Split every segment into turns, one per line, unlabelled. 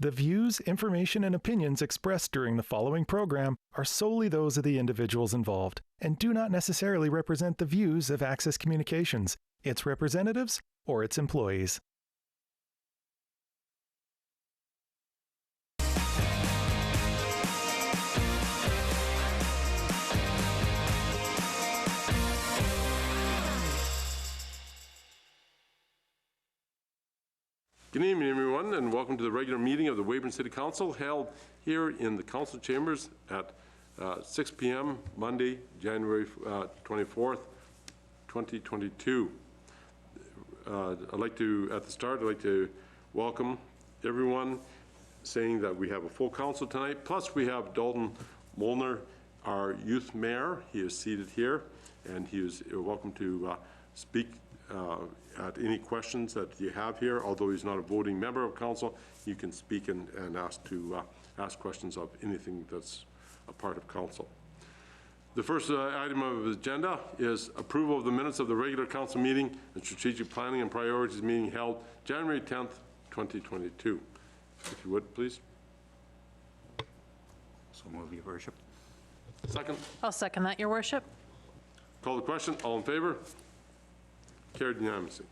The views, information, and opinions expressed during the following program are solely those of the individuals involved and do not necessarily represent the views of Access Communications, its representatives, or its employees.
Good evening, everyone, and welcome to the regular meeting of the Weyburn City Council, held here in the council chambers at 6 p.m. Monday, January 24th, 2022. I'd like to welcome everyone, saying that we have a full council tonight. Plus, we have Dalton Molnar, our youth mayor. He is seated here, and he is welcome to speak at any questions that you have here. Although he's not a voting member of council, you can speak and ask questions of anything that's a part of council. The first item of the agenda is approval of the minutes of the regular council meeting and strategic planning and priorities meeting held January 10th, 2022. If you would, please.
So move, Your Worship.
Second.
I'll second that, Your Worship.
Call the question. All in favor? Carried unanimously.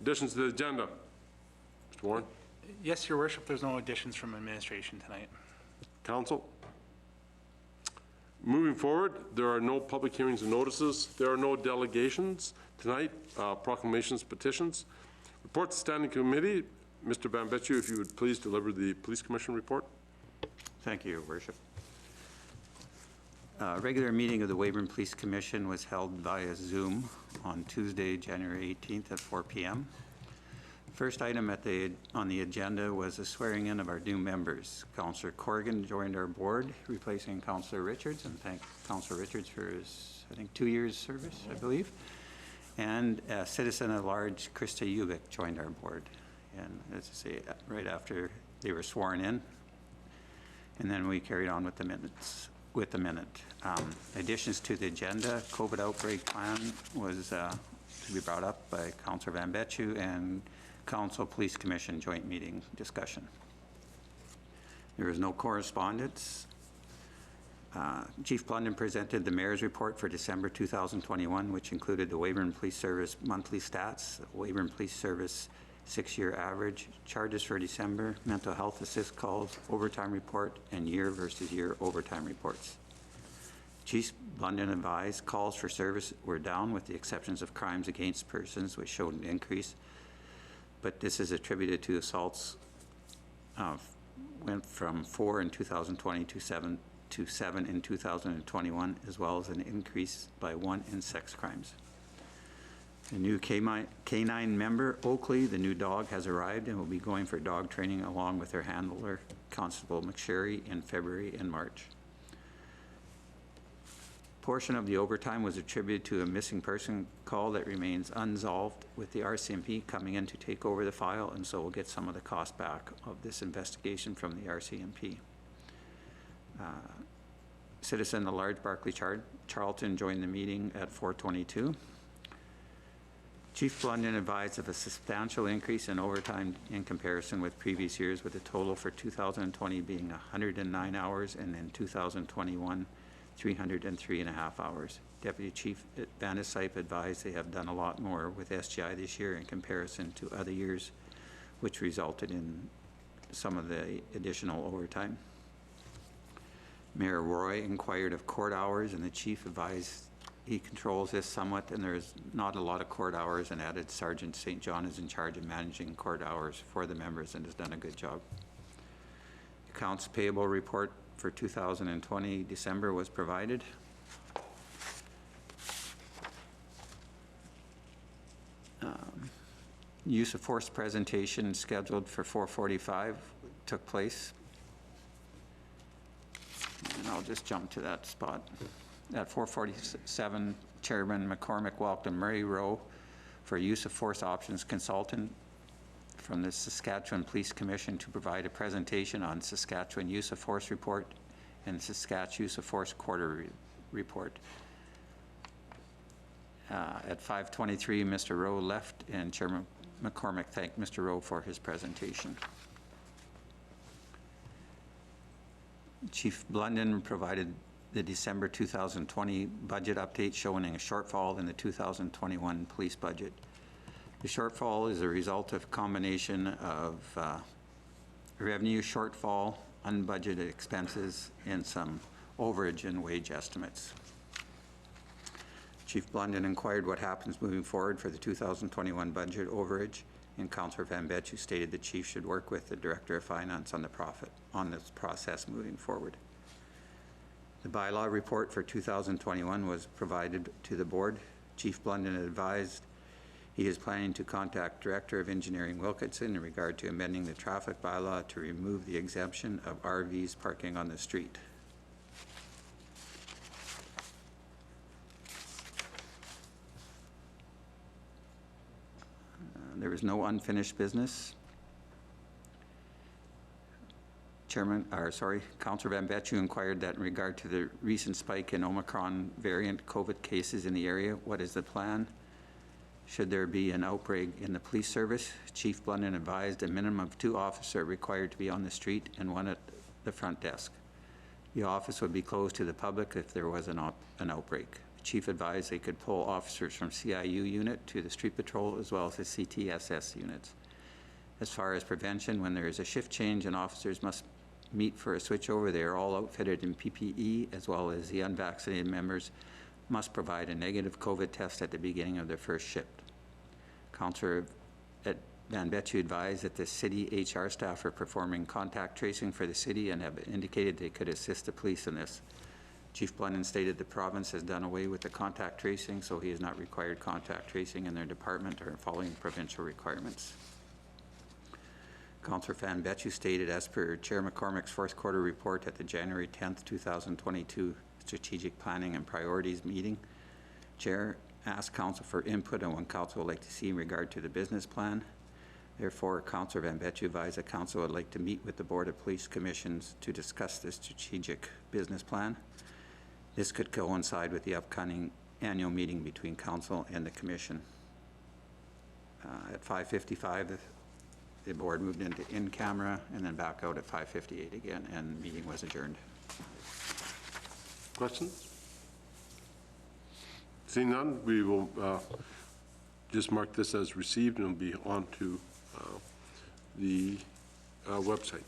Additions to the agenda. Mr. Warren.
Yes, Your Worship. There's no additions from administration tonight.
Council. Moving forward, there are no public hearings and notices. There are no delegations tonight, proclamations, petitions. Reports to Standing Committee. Mr. Bambechu, if you would please deliver the Police Commission report.
Thank you, Your Worship. Regular meeting of the Weyburn Police Commission was held via Zoom on Tuesday, January 18th at 4 p.m. First item on the agenda was the swearing in of our new members. Councillor Corrigan joined our board, replacing Councillor Richards, and thank Councillor Richards for his, I think, 2 years service, I believe. And citizen at large, Krista Ubik, joined our board. And as I say, right after they were sworn in, and then we carried on with the minutes. Additions to the agenda, COVID outbreak plan was to be brought up by Councillor Bambechu, and Council Police Commission joint meeting discussion. There was no correspondence. Chief Blunden presented the Mayor's report for December 2021, which included the Weyburn Police Service monthly stats, Weyburn Police Service 6-year average, charges for December, mental health assist calls, overtime report, and year versus year overtime reports. Chief Blunden advised calls for service were down with the exceptions of crimes against persons, which showed an increase, but this is attributed to assaults went from 4 in 2020 to 7 in 2021, as well as an increase by 1 in sex crimes. The new canine member, Oakley, the new dog, has arrived and will be going for dog training along with her handler, Constable McSherry, in February and March. Portion of the overtime was attributed to a missing person call that remains unsolved, with the RCMP coming in to take over the file, and so we'll get some of the cost back of this investigation from the RCMP. Citizen at large, Barclay Charlton, joined the meeting at 4:22. Chief Blunden advised of a substantial increase in overtime in comparison with previous years, with a total for 2020 being 109 hours, and in 2021, 303.5 hours. Deputy Chief Van Sype advised they have done a lot more with SGI this year in comparison to other years, which resulted in some of the additional overtime. Mayor Roy inquired of court hours, and the chief advised he controls this somewhat, and there's not a lot of court hours, and added Sergeant St. John is in charge of managing court hours for the members and has done a good job. Accounts payable report for 2020 December was provided. Use of force presentation scheduled for 4:45 took place. And I'll just jump to that spot. At 4:47, Chairman McCormick welcomed Murray Rowe for use of force options consultant from the Saskatchewan Police Commission to provide a presentation on Saskatchewan use of force report and Saskatchewan use of force quarter report. At 5:23, Mr. Rowe left, and Chairman McCormick thanked Mr. Rowe for his presentation. Chief Blunden provided the December 2020 budget update showing a shortfall in the 2021 police budget. The shortfall is a result of a combination of revenue shortfall, unbudgeted expenses, and some overage and wage estimates. Chief Blunden inquired what happens moving forward for the 2021 budget overage, and Councillor Van Betju stated the chief should work with the Director of Finance on this process moving forward. The bylaw report for 2021 was provided to the board. Chief Blunden advised he is planning to contact Director of Engineering Wilkinson in regard to amending the traffic bylaw to remove the exemption of RVs parking on the street. There is no unfinished business. Councillor Van Betju inquired that in regard to the recent spike in Omicron variant COVID cases in the area, what is the plan? Should there be an outbreak in the police service? Chief Blunden advised a minimum of 2 officers are required to be on the street and 1 at the front desk. The office would be closed to the public if there was an outbreak. The chief advised they could pull officers from CIU unit to the street patrol as well as the CTSS units. As far as prevention, when there is a shift change and officers must meet for a switchover, they are all outfitted in PPE, as well as the unvaccinated members must provide a negative COVID test at the beginning of their first shift. Councillor Van Betju advised that the city HR staff are performing contact tracing for the city and have indicated they could assist the police in this. Chief Blunden stated the province has done away with the contact tracing, so he has not required contact tracing in their department or following provincial requirements. Councillor Van Betju stated, as per Chair McCormick's fourth quarter report at the January 10th, 2022 Strategic Planning and Priorities meeting, Chair asked Council for input on what Council would like to see in regard to the business plan. Therefore, Councillor Van Betju advised that Council would like to meet with the Board of Police Commissions to discuss the strategic business plan. This could coincide with the upcoming annual meeting between Council and the Commission. At 5:55, the board moved into in-camera and then back out at 5:58 again, and the meeting was adjourned.
Questions? Seeing none, we will just mark this as received and it'll be on to the website.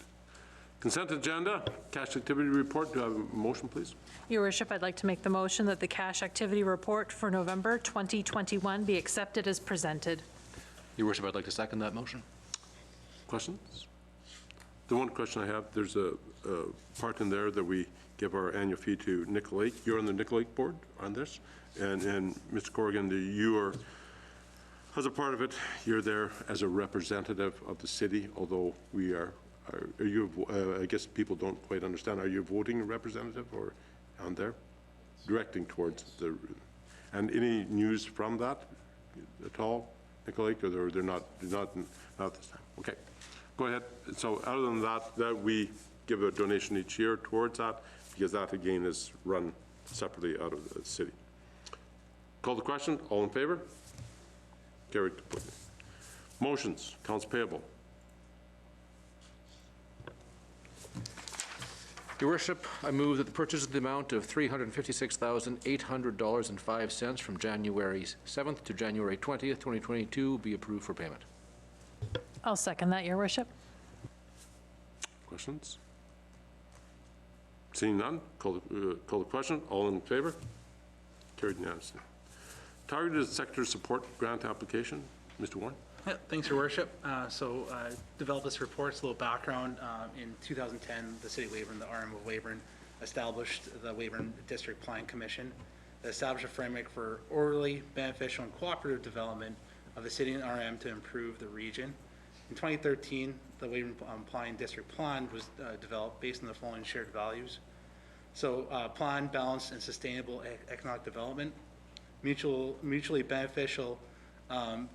Consent agenda, cash activity report. Do I have a motion, please?
Your Worship, I'd like to make the motion that the cash activity report for November 2021 be accepted as presented.
Your Worship, I'd like to second that motion.
Questions? The one question I have, there's a part in there that we give our annual fee to Nickel Lake. You're on the Nickel Lake board on this, and Mr. Corrigan, you are, as a part of it, you're there as a representative of the city, although we are you, I guess people don't quite understand, are you a voting representative or on there? Directing towards the, and any news from that at all, Nickel Lake, or they're not this time? Okay, go ahead. So other than that we give a donation each year towards that, because that again is run separately out of the city. Call the question. All in favor? Carried completely. Motions. Accounts payable.
Your Worship, I move that the purchase of the amount of $356,800.05 from January 7th to January 20th, 2022 be approved for payment.
I'll second that, Your Worship.
Questions? Seeing none, call the question. All in favor? Carried unanimously. Targeted sector support grant application. Mr. Warren.
Yeah, thanks, Your Worship. Developed this report. It's a little background. In 2010, the City of Weyburn, the RM of Weyburn, established the Weyburn District Planning Commission that established a framework for orderly, beneficial, and cooperative development of the city and RM to improve the region. In 2013, the Weyburn Planning District Plan was developed based on the following shared values. So, plan, balanced, and sustainable economic development, mutually beneficial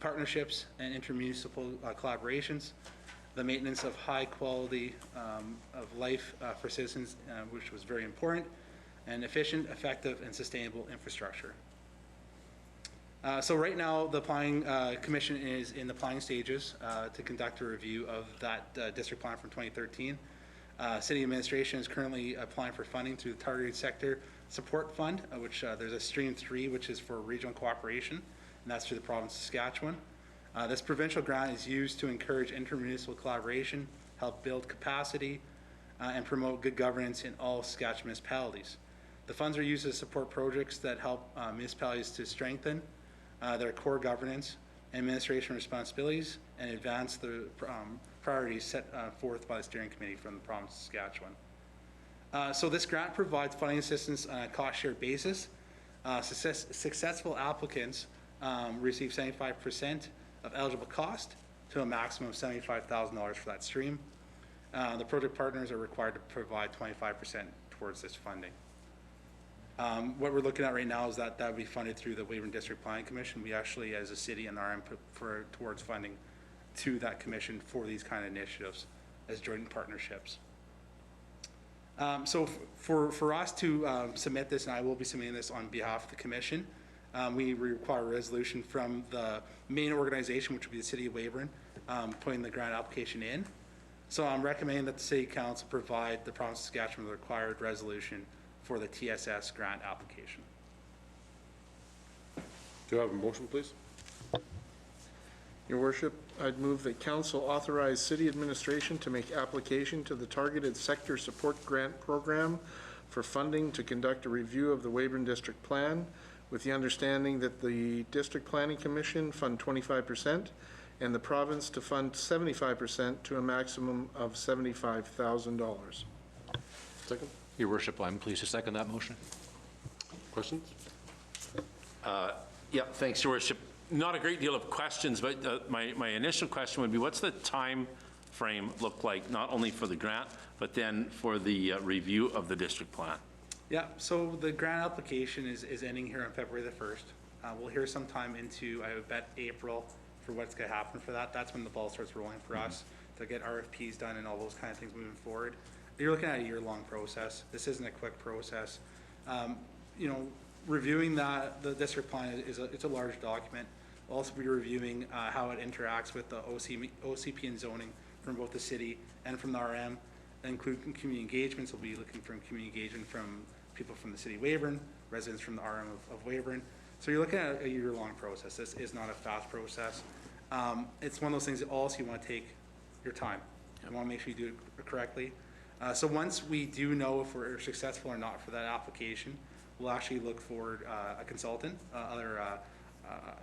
partnerships and intermunicipal collaborations, the maintenance of high quality of life for citizens, which was very important, and efficient, effective, and sustainable infrastructure. So right now, the Planning Commission is in the planning stages to conduct a review of that district plan from 2013. City administration is currently applying for funding through the Targeted Sector Support Fund, which there's a Stream 3, which is for regional cooperation, and that's through the province of Saskatchewan. This provincial grant is used to encourage intermunicipal collaboration, help build capacity, and promote good governance in all Saskatchewan municipalities. The funds are used to support projects that help municipalities to strengthen their core governance and administration responsibilities and advance the priorities set forth by the steering committee from the province of Saskatchewan. So this grant provides funding assistance on a cost-share basis. Successful applicants receive 75% of eligible cost to a maximum of $75,000 for that stream. The project partners are required to provide 25% towards this funding. What we're looking at right now is that would be funded through the Weyburn District Planning Commission. We actually, as a city and RM, put towards funding to that commission for these kind of initiatives as joint partnerships. So for us to submit this, and I will be submitting this on behalf of the commission, we require a resolution from the main organization, which would be the City of Weyburn, putting the grant application in. So I'm recommending that the City Council provide the province of Saskatchewan with the required resolution for the TSS grant application.
Do you have a motion, please?
Your Worship, I'd move that Council authorize City Administration to make application to the Targeted Sector Support Grant Program for funding to conduct a review of the Weyburn District Plan, with the understanding that the District Planning Commission fund 25% and the province to fund 75% to a maximum of $75,000.
Second.
Your Worship, I'm pleased to second that motion.
Questions?
Yeah, thanks, Your Worship. Not a great deal of questions, but my initial question would be, what's the time frame look like, not only for the grant, but then for the review of the district plan?
Yeah, so the grant application is ending here on February the 1st. We'll hear sometime into, I would bet, April for what's going to happen for that. That's when the ball starts rolling for us to get RFPs done and all those kind of things moving forward. You're looking at a year-long process. This isn't a quick process. You know, reviewing the district plan it's a large document. We'll also be reviewing how it interacts with the OCP and zoning from both the city and from the RM, including community engagements. We'll be looking for community engagement from people from the city of Weyburn, residents from the RM of Weyburn. So you're looking at a year-long process. This is not a fast process. It's one of those things that also you want to take your time. You want to make sure you do it correctly. So once we do know if we're successful or not for that application, we'll actually look for a consultant, other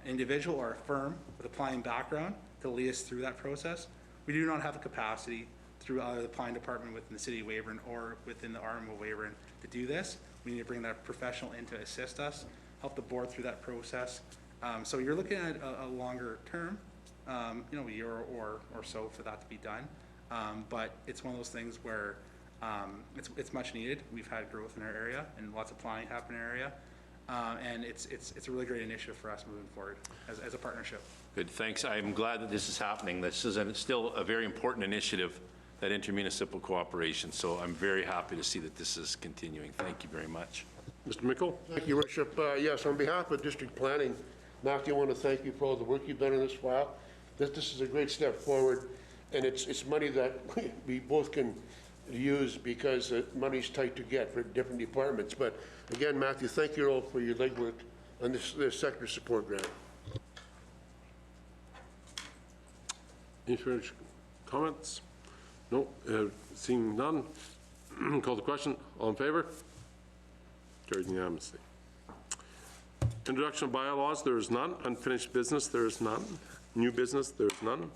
individual or a firm with a planning background to lead us through that process. We do not have the capacity through either the planning department within the city of Weyburn or within the RM of Weyburn to do this. We need to bring that professional in to assist us, help the board through that process. So you're looking at a longer term, you know, a year or so for that to be done. But it's one of those things where it's much needed. We've had growth in our area and lots of planning happen in our area. And it's a really great initiative for us moving forward as a partnership.
Good, thanks. I'm glad that this is happening. This is still a very important initiative, that intermunicipal cooperation. So I'm very happy to see that this is continuing. Thank you very much.
Mr. Mickle?
Thank you, Worship. Yes, on behalf of District Planning, Matthew, I want to thank you for all the work you've done in this file. This is a great step forward, and it's money that we both can use because money's tight to get for different departments. But again, Matthew, thank you all for your legwork on this sector support grant.
Any further comments? No. Seeing none, call the question. All in favor? Carried unanimously. Introduction of bylaws, there is none. Unfinished business, there is none. New business, there is none.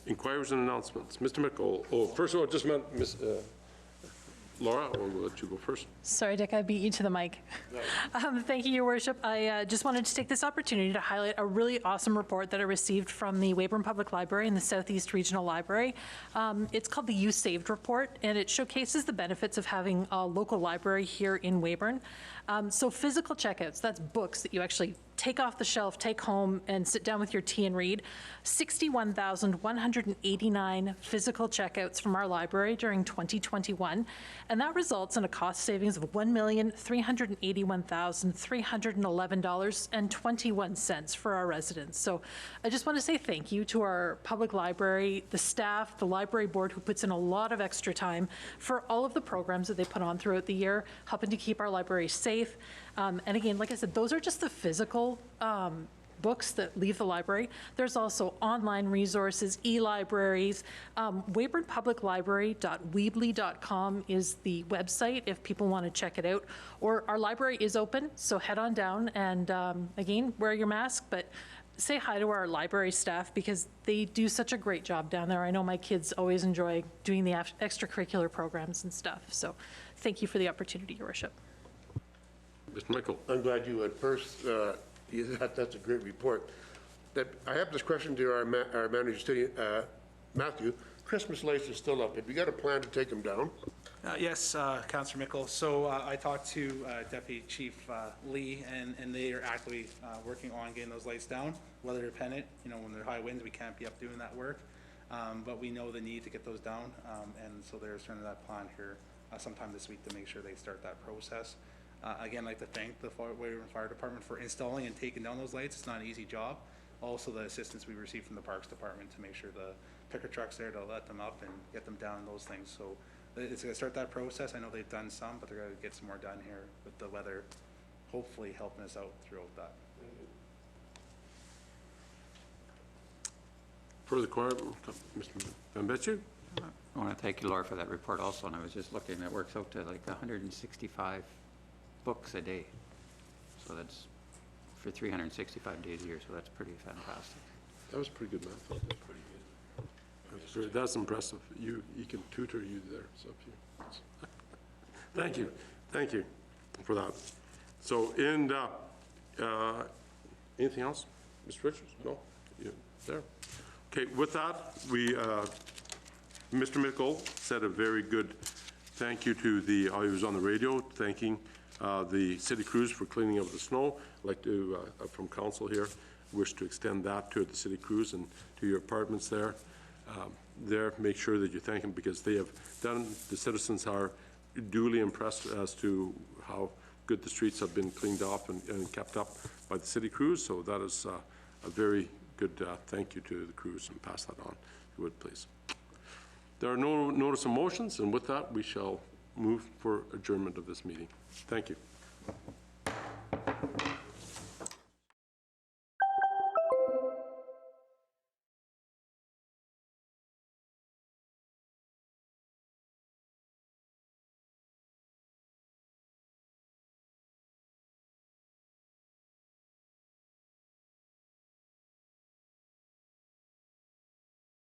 Inquiries and announcements. Mr. Mickle. Oh, first of all, just meant Miss Laura, we'll let you go first.
Sorry, Dick, I beat you to the mic. Thank you, Your Worship. I just wanted to take this opportunity to highlight a really awesome report that I received from the Weyburn Public Library and the Southeast Regional Library. It's called the You Saved Report, and it showcases the benefits of having a local library here in Weyburn. So physical checkouts, that's books that you actually take off the shelf, take home, and sit down with your tea and read. 61,189 physical checkouts from our library during 2021, and that results in a cost savings of $1,381,311.21 for our residents. So I just want to say thank you to our public library, the staff, the library board who puts in a lot of extra time for all of the programs that they put on throughout the year, helping to keep our library safe. And again, like I said, those are just the physical books that leave the library. There's also online resources, e-libraries. WeyburnPublicLibrary.weebly.com is the website if people want to check it out. Or our library is open, so head on down and again, wear your mask, but say hi to our library staff because they do such a great job down there. I know my kids always enjoy doing the extracurricular programs and stuff. So thank you for the opportunity, Your Worship.
Mr. Michael.
I'm glad you went first. That's a great report. I have this question to our manager, Matthew. Christmas lights are still up. Have you got a plan to take them down?
Yes, Councillor Mickle. So I talked to Deputy Chief Lee, and they are actively working on getting those lights down, weather dependent. You know, when there are high winds, we can't be up doing that work. But we know the need to get those down, and so they're starting that plan here sometime this week to make sure they start that process. Again, I'd like to thank the Weyburn Fire Department for installing and taking down those lights. It's not an easy job. Also, the assistance we received from the Parks Department to make sure the picker truck's there to let them up and get them down, those things. So it's going to start that process. I know they've done some, but they're going to get some more done here with the weather, hopefully helping us out throughout that.
Further comment, Mr. Van Betju?
I want to thank you, Laura, for that report also, and I was just looking, it works out to like 165 books a day. So that's for 365 days a year, so that's pretty fantastic.
That was pretty good math. That was pretty good. That's impressive. You can tutor you there. So if you, thank you for that. So, and anything else, Mr. Richards? No, you there. Okay, with that, Mr. Mickle said a very good thank you to he was on the radio, thanking the city crews for cleaning up the snow. I'd like to, from council here, wish to extend that to the city crews and to your apartments there. Make sure that you thank them because they have done, the citizens are duly impressed as to how good the streets have been cleaned up and kept up by the city crews. So that is a very good thank you to the crews, and pass that on, if you would, please. There are no notice of motions, and with that, we shall move for adjournment of this meeting. Thank you.